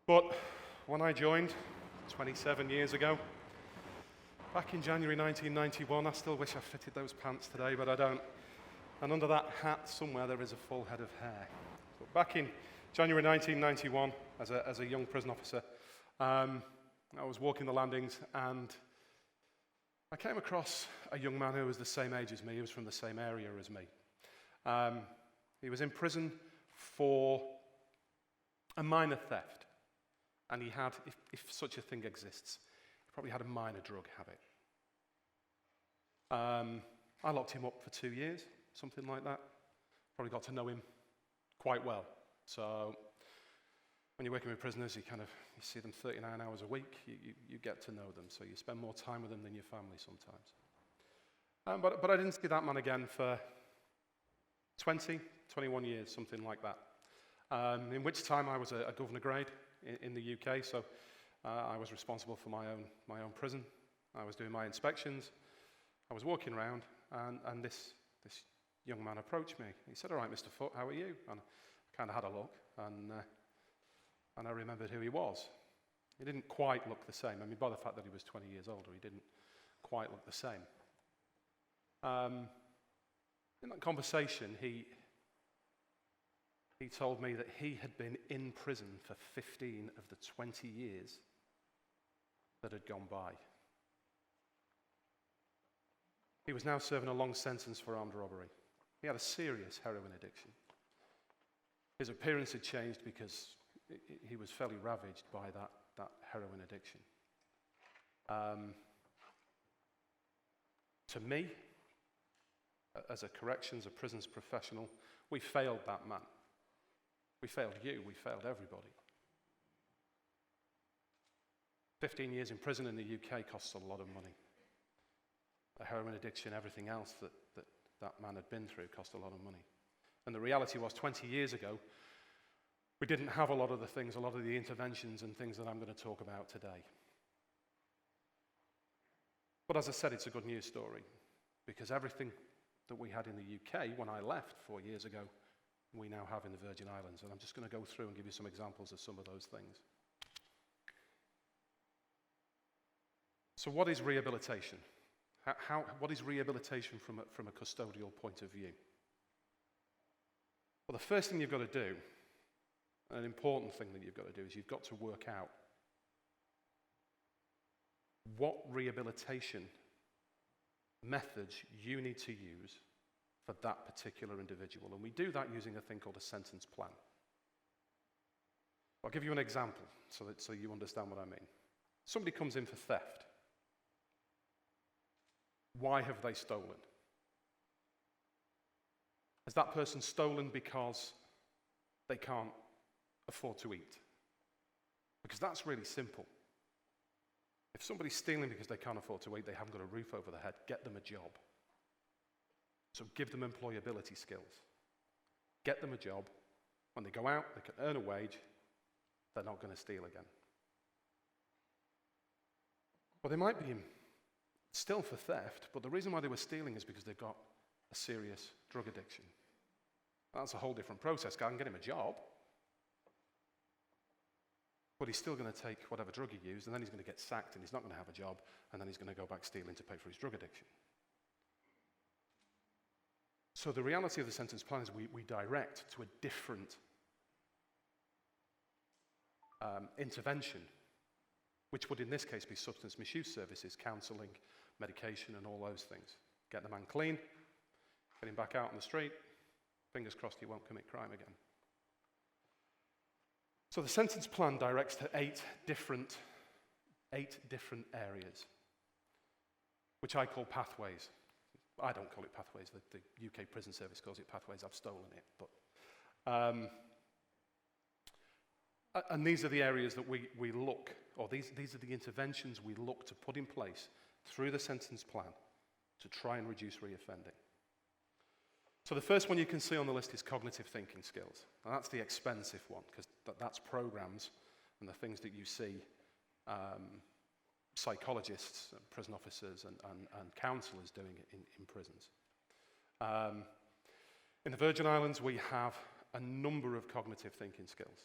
But when I joined 27 years ago, back in January 1991, I still wish I fitted those pants today, but I don't. And under that hat somewhere there is a full head of hair. But back in January 1991, as a young prison officer, I was walking the landings and I came across a young man who was the same age as me. He was from the same area as me. He was in prison for a minor theft. And he had, if such a thing exists, he probably had a minor drug habit. I locked him up for 2 years, something like that. Probably got to know him quite well. So when you're working with prisoners, you see them 39 hours a week. You get to know them, so you spend more time with them than your family sometimes. But I didn't see that man again for 20, 21 years, something like that. In which time I was a governor grade in the UK, so I was responsible for my own prison. I was doing my inspections. I was walking around, and this young man approached me. He said, "All right, Mr. Foote, how are you?" And I kind of had a look, and I remembered who he was. He didn't quite look the same. I mean, by the fact that he was 20 years older, he didn't quite look the same. In that conversation, he told me that he had been in prison for 15 of the 20 years that had gone by. He was now serving a long sentence for armed robbery. He had a serious heroin addiction. His appearance had changed because he was fairly ravaged by that heroin addiction. To me, as a corrections, a prisons professional, we failed that man. We failed you, we failed everybody. 15 years in prison in the UK costs a lot of money. The heroin addiction, everything else that man had been through cost a lot of money. And the reality was 20 years ago, we didn't have a lot of the interventions and things that I'm going to talk about today. But as I said, it's a good news story, because everything that we had in the UK when I left 4 years ago, we now have in the Virgin Islands. And I'm just going to go through and give you some examples of some of those things. So what is rehabilitation? What is rehabilitation from a custodial point of view? Well, the first thing you've got to do, an important thing that you've got to do, is you've got to work out what rehabilitation methods you need to use for that particular individual. And we do that using a thing called a sentence plan. I'll give you an example so you understand what I mean. Somebody comes in for theft. Why have they stolen? Has that person stolen because they can't afford to eat? Because that's really simple. If somebody's stealing because they can't afford to eat, they haven't got a roof over their head, get them a job. So give them employability skills. Get them a job. When they go out, they can earn a wage. They're not going to steal again. Well, they might be still for theft, but the reason why they were stealing is because they've got a serious drug addiction. That's a whole different process. I can get him a job, but he's still going to take whatever drug he used, and then he's going to get sacked, and he's not going to have a job, and then he's going to go back stealing to pay for his drug addiction. So the reality of the sentence plan is we direct to a different intervention, which would in this case be substance misuse services, counselling, medication, and all those things. Get the man clean, get him back out on the street, fingers crossed he won't commit crime again. So the sentence plan directs to eight different areas, which I call pathways. I don't call it pathways, the UK Prison Service calls it pathways, I've stolen it. But and these are the areas that we look, or these are the interventions we look to put in place through the sentence plan to try and reduce reoffending. So the first one you can see on the list is cognitive thinking skills. And that's the expensive one, because that's programs and the things that you see psychologists, prison officers, and counsellors doing it in prisons. In the Virgin Islands, we have a number of cognitive thinking skills.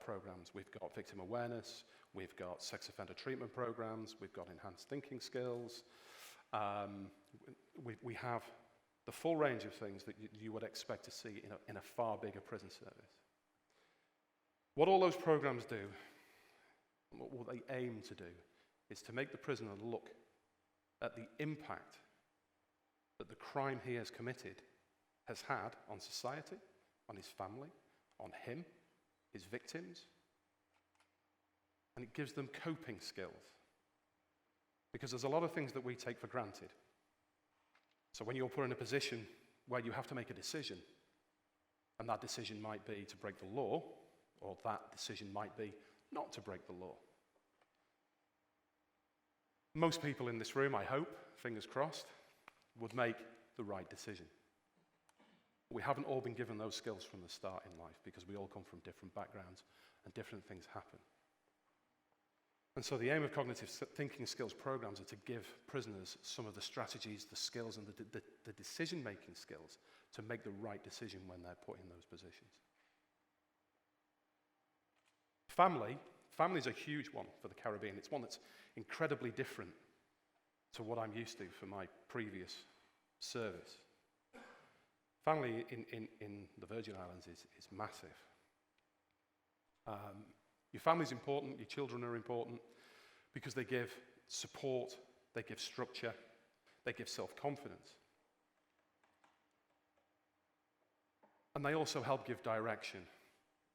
programs. We've got victim awareness, we've got sex offender treatment programs, we've got enhanced thinking skills. We have the full range of things that you would expect to see in a far bigger prison service. What all those programs do, what they aim to do, is to make the prisoner look at the impact that the crime he has committed has had on society, on his family, on him, his victims, and it gives them coping skills. Because there's a lot of things that we take for granted. So when you're put in a position where you have to make a decision, and that decision might be to break the law, or that decision might be not to break the law. Most people in this room, I hope, fingers crossed, would make the right decision. We haven't all been given those skills from the start in life because we all come from different backgrounds and different things happen. And so the aim of cognitive thinking skills programs are to give prisoners some of the strategies, the skills, and the decision-making skills to make the right decision when they're put in those positions. Family's a huge one for the Caribbean. It's one that's incredibly different to what I'm used to for my previous service. Family in the Virgin Islands is massive. Your family's important, your children are important, because they give support, they give structure, they give self-confidence. And they also help give direction,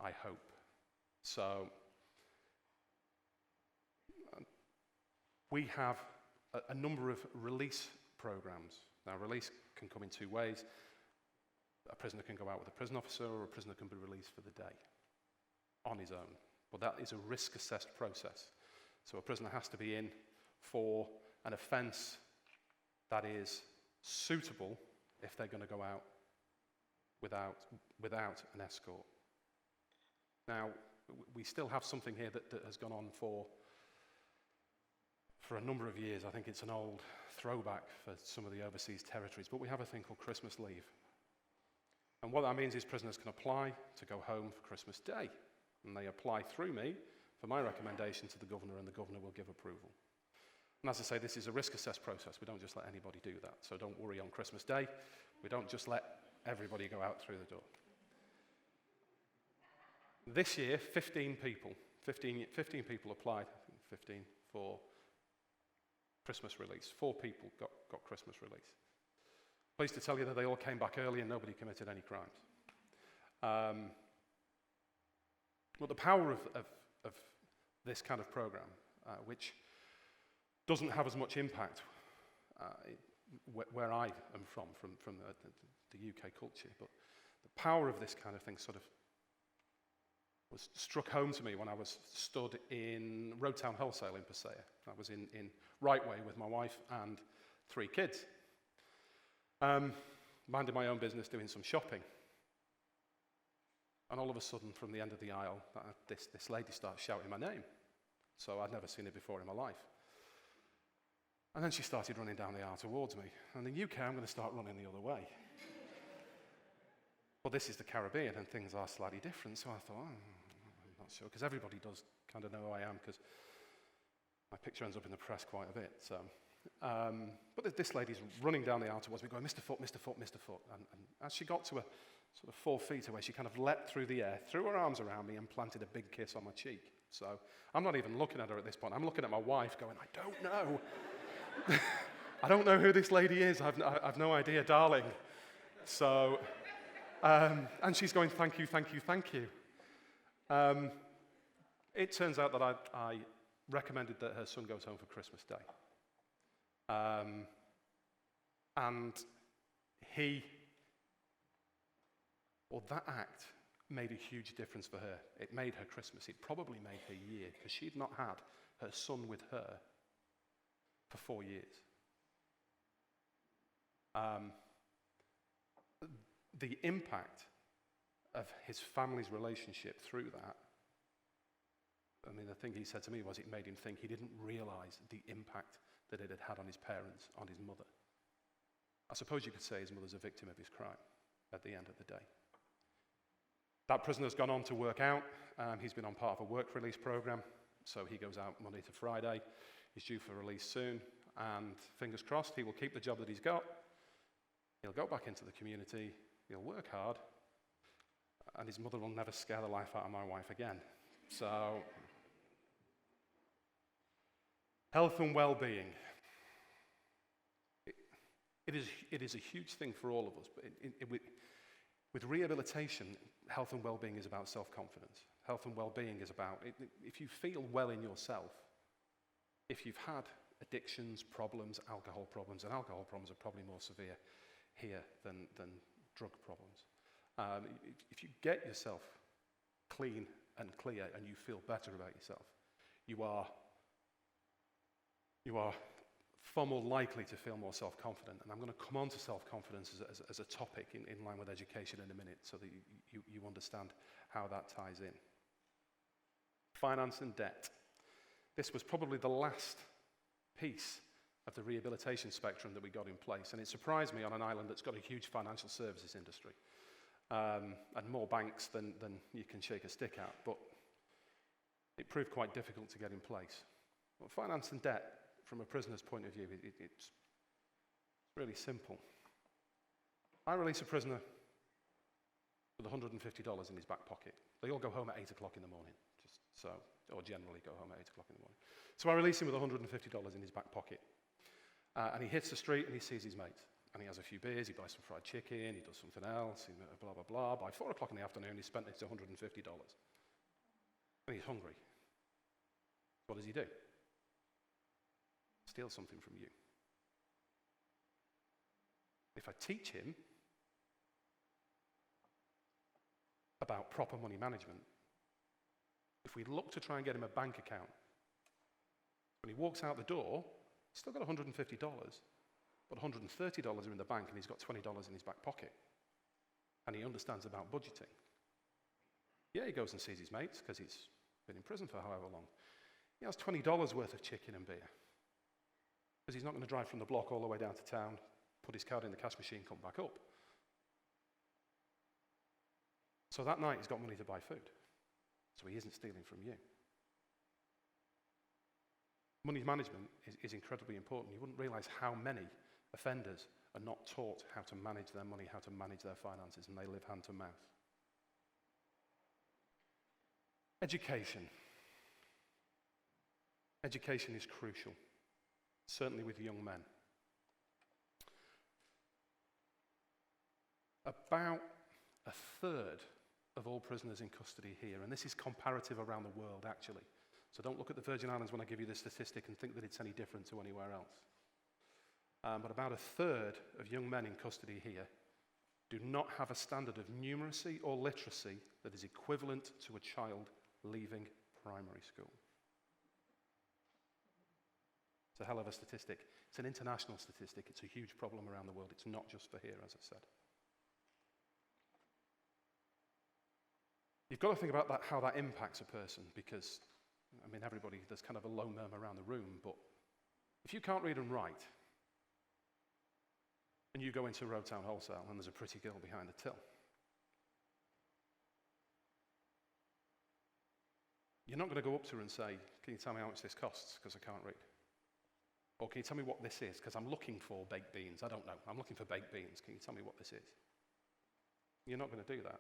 I hope. So, we have a number of release programs. Now, release can come in two ways. A prisoner can go out with a prison officer, or a prisoner can be released for the day on his own. But that is a risk-assessed process. So a prisoner has to be in for an offence that is suitable if they're going to go out without an escort. Now, we still have something here that has gone on for a number of years. I think it's an old throwback for some of the overseas territories, but we have a thing called Christmas leave. And what that means is prisoners can apply to go home for Christmas Day. And they apply through me for my recommendation to the governor, and the governor will give approval. And as I say, this is a risk-assessed process. We don't just let anybody do that. So don't worry on Christmas Day. We don't just let everybody go out through the door. This year, 15 people applied, I think 15 for Christmas release. 4 people got Christmas release. Pleased to tell you that they all came back early and nobody committed any crimes. But the power of this kind of program, which doesn't have as much impact where I am from the UK culture, but the power of this kind of thing sort of was struck home to me when I was stood in Road Town Wholesale in Pasea. I was in Rightway with my wife and 3 kids. Minding my own business, doing some shopping. And all of a sudden, from the end of the aisle, this lady starts shouting my name. So I'd never seen it before in my life. And then she started running down the aisle towards me. And in the UK, I'm going to start running the other way. Well, this is the Caribbean, and things are slightly different. So I thought, I'm not sure, because everybody does kind of know who I am, because my picture ends up in the press quite a bit. So. But this lady's running down the aisle towards me, going, Mr. Foot, Mr. Foot, Mr. Foot. And as she got to a sort of 4 feet away, she kind of leapt through the air, threw her arms around me, and planted a big kiss on my cheek. So I'm not even looking at her at this point. I'm looking at my wife, going, I don't know. I don't know who this lady is. I've no idea, darling. So, and she's going, thank you, thank you, thank you. It turns out that I recommended that her son goes home for Christmas Day. And that act made a huge difference for her. It made her Christmas. It probably made her year, because she'd not had her son with her for 4 years. The impact of his family's relationship through that, I mean, the thing he said to me was it made him think he didn't realize the impact that it had had on his parents, on his mother. I suppose you could say his mother's a victim of his crime at the end of the day. That prisoner's gone on to work out. He's been on part of a work release program, so he goes out Monday to Friday. He's due for release soon, and fingers crossed, he will keep the job that he's got. He'll go back into the community, he'll work hard, and his mother will never scare the life out of my wife again. So, health and well-being. It is a huge thing for all of us, but with rehabilitation, health and well-being is about self-confidence. Health and well-being is about, if you feel well in yourself, if you've had addictions, problems, alcohol problems, and alcohol problems are probably more severe here than drug problems. If you get yourself clean and clear and you feel better about yourself, you are far more likely to feel more self-confident. And I'm going to come on to self-confidence as a topic in line with education in a minute so that you understand how that ties in. Finance and debt. This was probably the last piece of the rehabilitation spectrum that we got in place. And it surprised me on an island that's got a huge financial services industry and more banks than you can shake a stick at. But it proved quite difficult to get in place. Well, finance and debt, from a prisoner's point of view, it's really simple. I release a prisoner with $150 in his back pocket. They all go home at 8 o'clock in the morning, or generally go home at 8 o'clock in the morning. So I release him with $150 in his back pocket. And he hits the street and he sees his mates. And he has a few beers, he buys some fried chicken, he does something else, blah, blah, blah. By 4 o'clock in the afternoon, he's spent his $150. And he's hungry. What does he do? Steal something from you. If I teach him about proper money management, if we look to try and get him a bank account, when he walks out the door, he's still got $150, but $130 are in the bank and he's got $20 in his back pocket. And he understands about budgeting. Yeah, he goes and sees his mates because he's been in prison for however long. He has $20 worth of chicken and beer. Because he's not going to drive from the block all the way down to town, put his card in the cash machine, come back up. So that night he's got money to buy food. So he isn't stealing from you. Money management is incredibly important. You wouldn't realize how many offenders are not taught how to manage their money, how to manage their finances, and they live hand to mouth. Education. Education is crucial, certainly with young men. About a third of all prisoners in custody here, and this is comparative around the world actually, so don't look at the Virgin Islands when I give you this statistic and think that it's any different to anywhere else. But about a third of young men in custody here do not have a standard of numeracy or literacy that is equivalent to a child leaving primary school. It's a hell of a statistic. It's an international statistic. It's a huge problem around the world. It's not just for here, as I said. You've got to think about that, how that impacts a person, because, I mean, there's kind of a low murmur around the room, but if you can't read and write, and you go into Roadtown Wholesale and there's a pretty girl behind the till, you're not going to go up to her and say, can you tell me how much this costs, because I can't read? Or can you tell me what this is, because I'm looking for baked beans. I don't know. I'm looking for baked beans. Can you tell me what this is? You're not going to do that,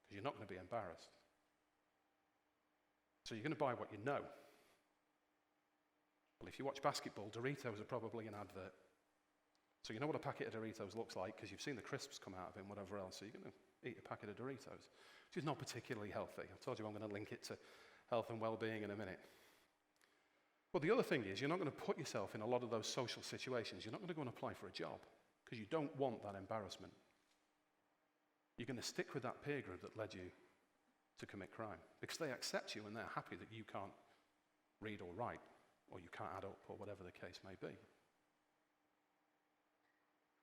because you're not going to be embarrassed. So you're going to buy what you know. Well, if you watch basketball, Doritos are probably an advert. So you know what a packet of Doritos looks like, because you've seen the crisps come out of it and whatever else. So you're going to eat a packet of Doritos, which is not particularly healthy. I told you I'm going to link it to health and well-being in a minute. Well, the other thing is, you're not going to put yourself in a lot of those social situations. You're not going to go and apply for a job, because you don't want that embarrassment. You're going to stick with that peer group that led you to commit crime, because they accept you and they're happy that you can't read or write, or you can't add up, or whatever the case may be,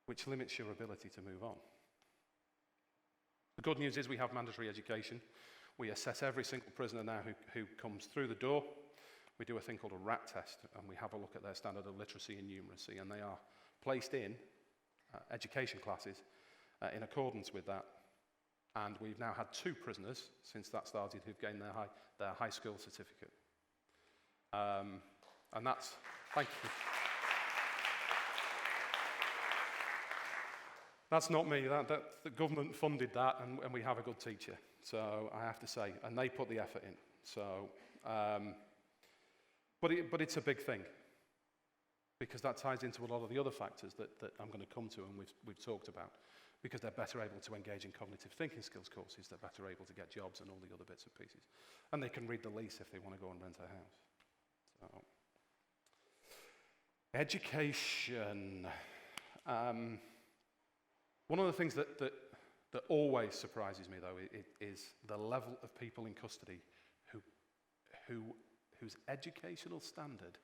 which limits your ability to move on. The good news is we have mandatory education. We assess every single prisoner now who comes through the door. We do a thing called a RAT test, and we have a look at their standard of literacy and numeracy, and they are placed in education classes in accordance with that. And we've now had 2 prisoners since that started who've gained their high school certificate. And that's, thank you. That's not me, the government funded that, and we have a good teacher, so I have to say, and they put the effort in. So, but it's a big thing, because that ties into a lot of the other factors that I'm going to come to and we've talked about, because they're better able to engage in cognitive thinking skills courses, they're better able to get jobs and all the other bits and pieces. And they can read the lease if they want to go and rent a house. So, education. One of the things that always surprises me, though, is the level of people in custody whose educational standard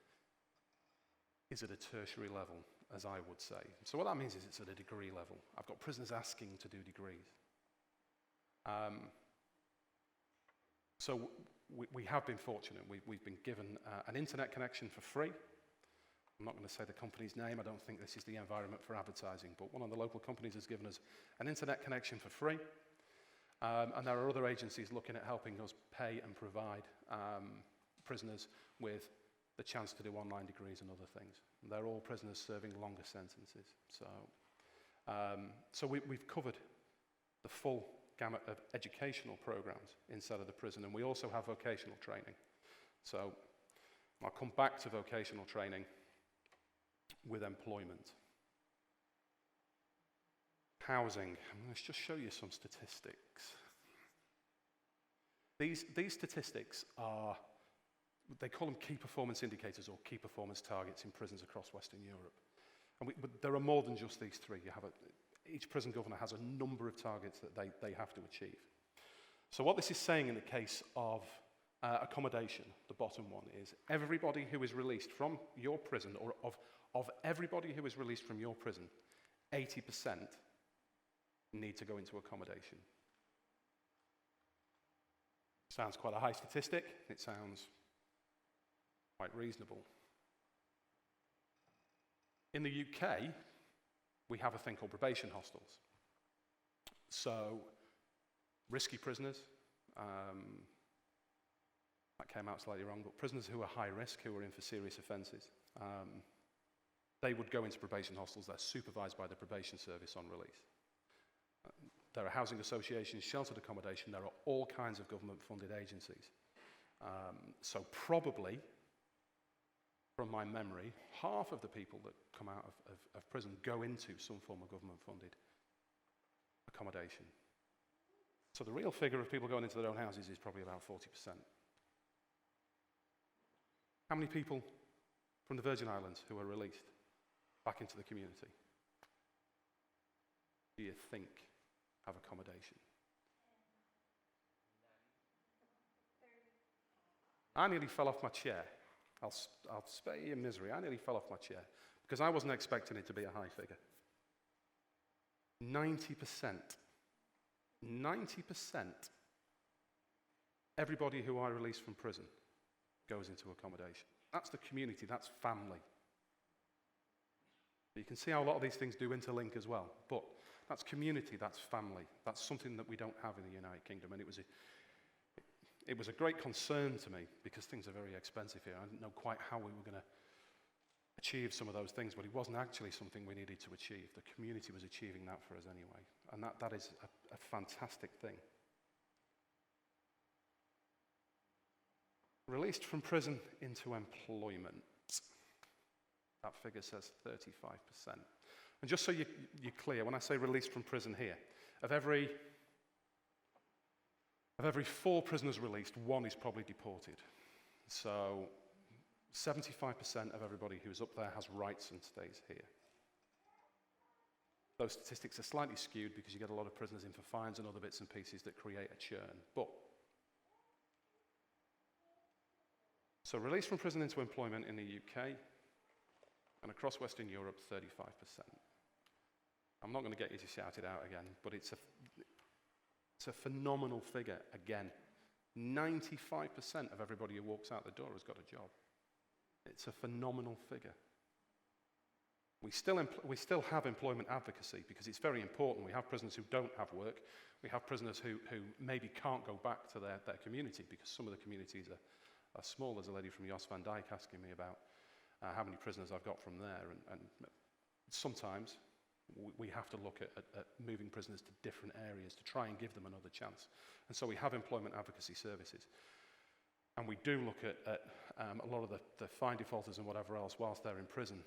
is at a tertiary level, as I would say. So what that means is it's at a degree level. I've got prisoners asking to do degrees. So we have been fortunate. We've been given an internet connection for free. I'm not going to say the company's name. I don't think this is the environment for advertising, but one of the local companies has given us an internet connection for free. And there are other agencies looking at helping us pay and provide prisoners with the chance to do online degrees and other things. And they're all prisoners serving longer sentences. So we've covered the full gamut of educational programs inside of the prison, and we also have vocational training. So I'll come back to vocational training with employment. Housing. Let's just show you some statistics. These statistics are, they call them key performance indicators or key performance targets in prisons across Western Europe. But there are more than just these 3. Each prison governor has a number of targets that they have to achieve. So what this is saying in the case of accommodation, the bottom one, is everybody who is released from your prison, or of everybody who is released from your prison, 80% need to go into accommodation. Sounds quite a high statistic. It sounds quite reasonable. In the UK, we have a thing called probation hostels. So, risky prisoners, that came out slightly wrong, but prisoners who are high risk, who are in for serious offences, they would go into probation hostels. They're supervised by the probation service on release. There are housing associations, sheltered accommodation, there are all kinds of government-funded agencies. So probably, from my memory, half of the people that come out of prison go into some form of government-funded accommodation. So the real figure of people going into their own houses is probably about 40%. How many people from the Virgin Islands who are released back into the community do you think have accommodation? I nearly fell off my chair. I'll spare you misery. I nearly fell off my chair because I wasn't expecting it to be a high figure. 90%. 90%. Everybody who I release from prison goes into accommodation. That's the community, that's family. You can see how a lot of these things do interlink as well, but that's community, that's family. That's something that we don't have in the United Kingdom, and it was a great concern to me because things are very expensive here. I didn't know quite how we were going to achieve some of those things, but it wasn't actually something we needed to achieve. The community was achieving that for us anyway, and that is a fantastic thing. Released from prison into employment. That figure says 35%. And just so you're clear, when I say released from prison here, of every 4 prisoners released, 1 is probably deported. So 75% of everybody who's up there has rights and stays here. Those statistics are slightly skewed because you get a lot of prisoners in for fines and other bits and pieces that create a churn. But so released from prison into employment in the UK and across Western Europe, 35%. I'm not going to get you to shout it out again, but it's a phenomenal figure again. 95% of everybody who walks out the door has got a job. It's a phenomenal figure. We still have employment advocacy because it's very important. We have prisoners who don't have work. We have prisoners who maybe can't go back to their community because some of the communities are small. There's a lady from Jos van Dijk asking me about how many prisoners I've got from there. And sometimes we have to look at moving prisoners to different areas to try and give them another chance. And so we have employment advocacy services. And we do look at a lot of the fine defaulters and whatever else whilst they're in prison,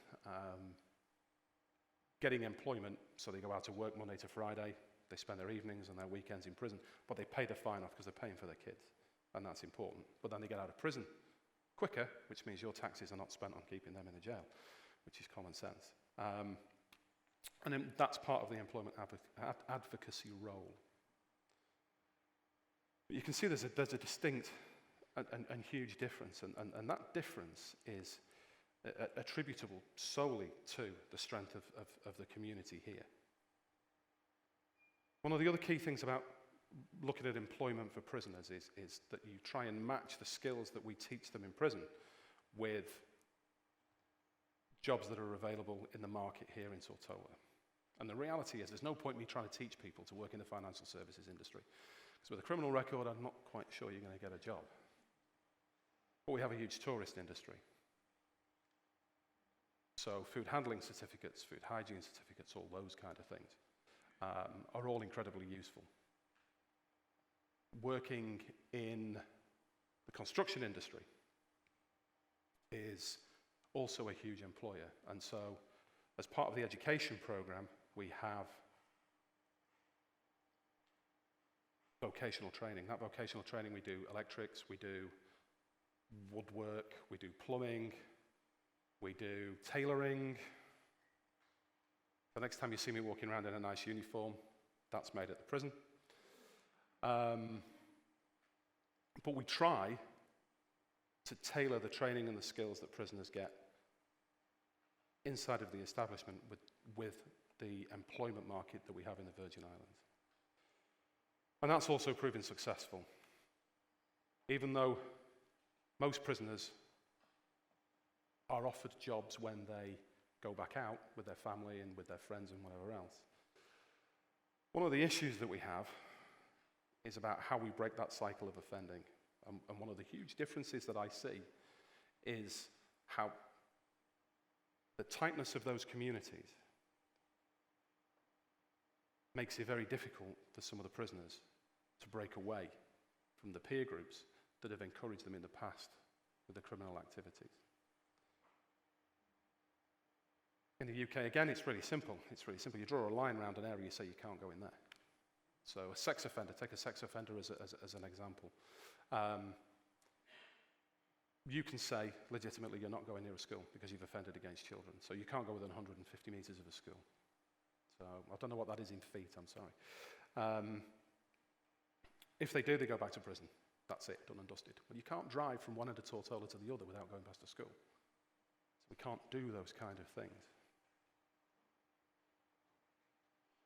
getting employment, so they go out to work Monday to Friday, they spend their evenings and their weekends in prison, but they pay the fine off because they're paying for their kids, and that's important. But then they get out of prison quicker, which means your taxes are not spent on keeping them in the jail, which is common sense. And then that's part of the employment advocacy role. But you can see there's a distinct and huge difference, and that difference is attributable solely to the strength of the community here. One of the other key things about looking at employment for prisoners is that you try and match the skills that we teach them in prison with jobs that are available in the market here in Tortola. And the reality is there's no point me trying to teach people to work in the financial services industry, because with a criminal record I'm not quite sure you're going to get a job. But we have a huge tourist industry. So food handling certificates, food hygiene certificates, all those kind of things are all incredibly useful. Working in the construction industry is also a huge employer. And so as part of the education program, we have vocational training. That vocational training, we do electrics, we do woodwork, we do plumbing, we do tailoring. The next time you see me walking around in a nice uniform, that's made at the prison. But we try to tailor the training and the skills that prisoners get inside of the establishment with the employment market that we have in the Virgin Islands. And that's also proven successful. Even though most prisoners are offered jobs when they go back out with their family and with their friends and whatever else. One of the issues that we have is about how we break that cycle of offending. And one of the huge differences that I see is how the tightness of those communities makes it very difficult for some of the prisoners to break away from the peer groups that have encouraged them in the past with the criminal activities. In the UK, again, it's really simple. It's really simple. You draw a line around an area, you say you can't go in there. So a sex offender, take a sex offender as an example. You can say legitimately you're not going near a school because you've offended against children. So you can't go within 150 meters of a school. So I don't know what that is in feet, I'm sorry. If they do, they go back to prison. That's it, done and dusted. But you can't drive from one end of Tortola to the other without going past a school. So we can't do those kind of things.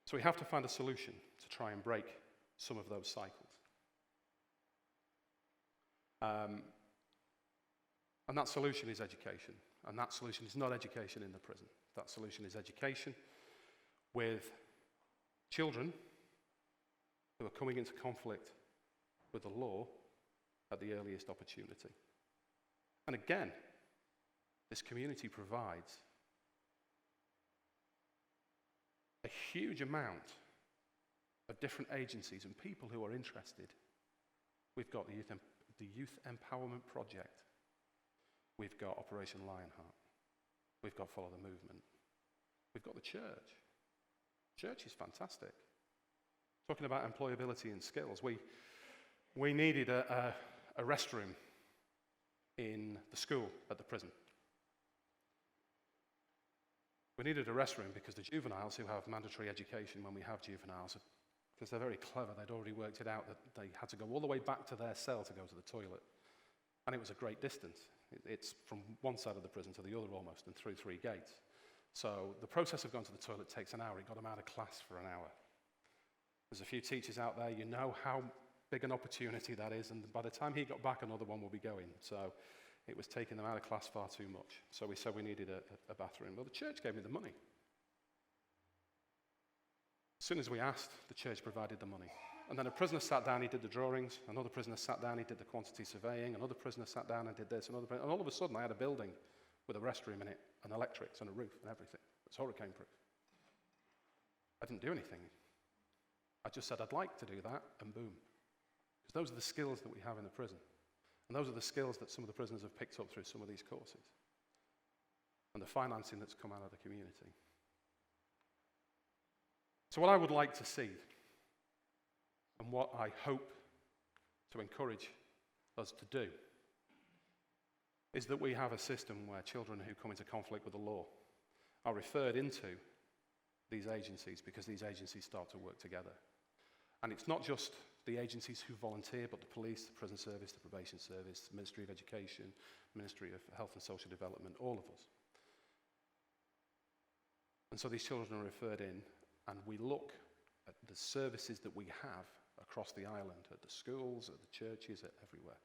So we have to find a solution to try and break some of those cycles. And that solution is education. And that solution is not education in the prison. That solution is education with children who are coming into conflict with the law at the earliest opportunity. And again, this community provides a huge amount of different agencies and people who are interested. We've got the Youth Empowerment Project. We've got Operation Lionheart. We've got Follow the Movement. We've got the church. Church is fantastic. Talking about employability and skills, we needed a restroom in the school at the prison. We needed a restroom because the juveniles who have mandatory education when we have juveniles, because they're very clever, they'd already worked it out that they had to go all the way back to their cell to go to the toilet. And it was a great distance. It's from one side of the prison to the other almost, and through 3 gates. So the process of going to the toilet takes an hour. It got them out of class for an hour. There's a few teachers out there, you know how big an opportunity that is, and by the time he got back, another one will be going. So it was taking them out of class far too much. So we said we needed a bathroom. Well, the church gave me the money. As soon as we asked, the church provided the money. And then a prisoner sat down, he did the drawings. Another prisoner sat down, he did the quantity surveying. Another prisoner sat down and did this. And all of a sudden, I had a building with a restroom in it, and electrics, and a roof, and everything. It's hurricane-proof. I didn't do anything. I just said, I'd like to do that, and boom. Because those are the skills that we have in the prison. And those are the skills that some of the prisoners have picked up through some of these courses. And the financing that's come out of the community. So what I would like to see, and what I hope to encourage us to do, is that we have a system where children who come into conflict with the law are referred into these agencies, because these agencies start to work together. And it's not just the agencies who volunteer, but the police, the prison service, the probation service, the Ministry of Education, Ministry of Health and Social Development, all of us. And so these children are referred in, and we look at the services that we have across the island, at the schools, at the churches, at everywhere.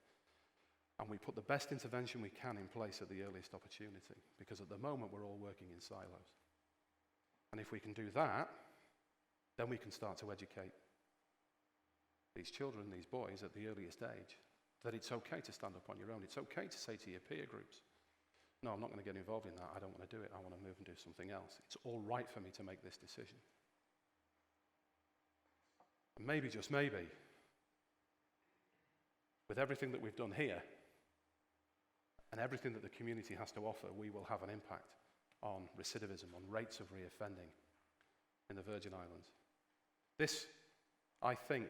And we put the best intervention we can in place at the earliest opportunity, because at the moment we're all working in silos. And if we can do that, then we can start to educate these children, these boys at the earliest age, that it's okay to stand up on your own. It's okay to say to your peer groups, no, I'm not going to get involved in that. I don't want to do it. I want to move and do something else. It's all right for me to make this decision. And maybe, just maybe, with everything that we've done here, and everything that the community has to offer, we will have an impact on recidivism, on rates of reoffending in the Virgin Islands. This, I think,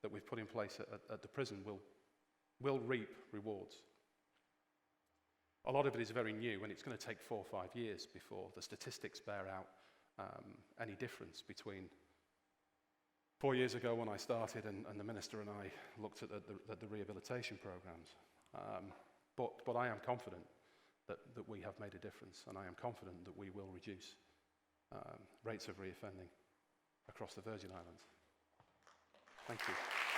that we've put in place at the prison will reap rewards. A lot of it is very new, and it's going to take 4 or 5 years before the statistics bear out any difference between 4 years ago when I started and the minister and I looked at the rehabilitation programs. But I am confident that we have made a difference, and I am confident that we will reduce rates of reoffending across the Virgin Islands. Thank you.